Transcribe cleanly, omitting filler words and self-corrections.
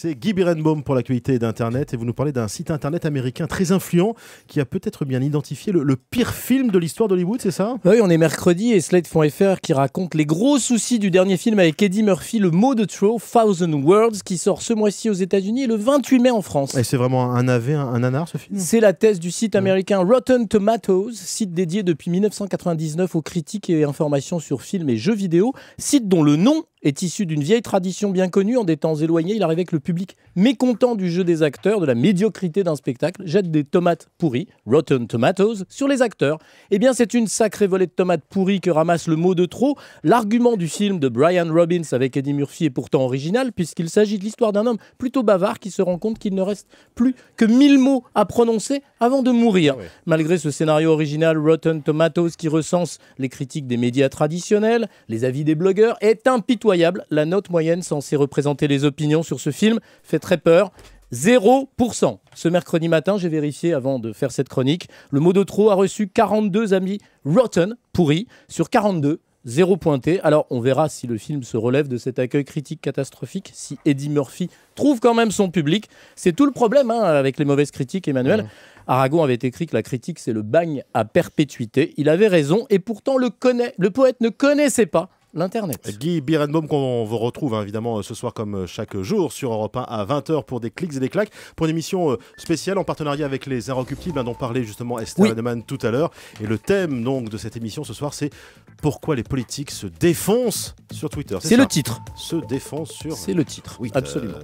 C'est Guy Berenbaum pour l'actualité d'Internet et vous nous parlez d'un site Internet américain très influent qui a peut-être bien identifié le pire film de l'histoire d'Hollywood, c'est ça? Oui, on est mercredi et Slate.fr qui raconte les gros soucis du dernier film avec Eddie Murphy, Le mot de trop, Thousand Words, qui sort ce mois-ci aux États-Unis et le 28 mai en France. Et c'est vraiment un navet, un nanar ce film? C'est la thèse du site américain Rotten Tomatoes, site dédié depuis 1999 aux critiques et informations sur films et jeux vidéo, site dont le nom est issu d'une vieille tradition bien connue. En des temps éloignés, il arrivait que le public, mécontent du jeu des acteurs, de la médiocrité d'un spectacle, jette des tomates pourries, Rotten Tomatoes, sur les acteurs. Eh bien, c'est une sacrée volée de tomates pourries que ramasse Le mot de trop. L'argument du film de Brian Robbins avec Eddie Murphy est pourtant original, puisqu'il s'agit de l'histoire d'un homme plutôt bavard qui se rend compte qu'il ne reste plus que 1000 mots à prononcer avant de mourir. Oui. Malgré ce scénario original, Rotten Tomatoes, qui recense les critiques des médias traditionnels, les avis des blogueurs, est impitoyable. La note moyenne censée représenter les opinions sur ce film fait très peur. 0%. Ce mercredi matin, j'ai vérifié avant de faire cette chronique. Le mot de trop a reçu 42 amis Rotten, pourris, sur 42. 0 pointé. Alors, on verra si le film se relève de cet accueil critique catastrophique, si Eddie Murphy trouve quand même son public. C'est tout le problème avec les mauvaises critiques, Emmanuel. Aragon avait écrit que la critique, c'est le bagne à perpétuité. Il avait raison, et pourtant le poète ne connaissait pas l'Internet. Guy Berenbaum qu'on vous retrouve évidemment ce soir comme chaque jour sur Europe 1 à 20h pour des clics et des claques, pour une émission spéciale en partenariat avec les Inrecuptibles dont parlait justement Esther Heidemann tout à l'heure. Et le thème donc de cette émission ce soir, c'est pourquoi les politiques se défoncent sur Twitter. C'est le titre. Se défoncent sur... C'est le titre, Twitter. Absolument.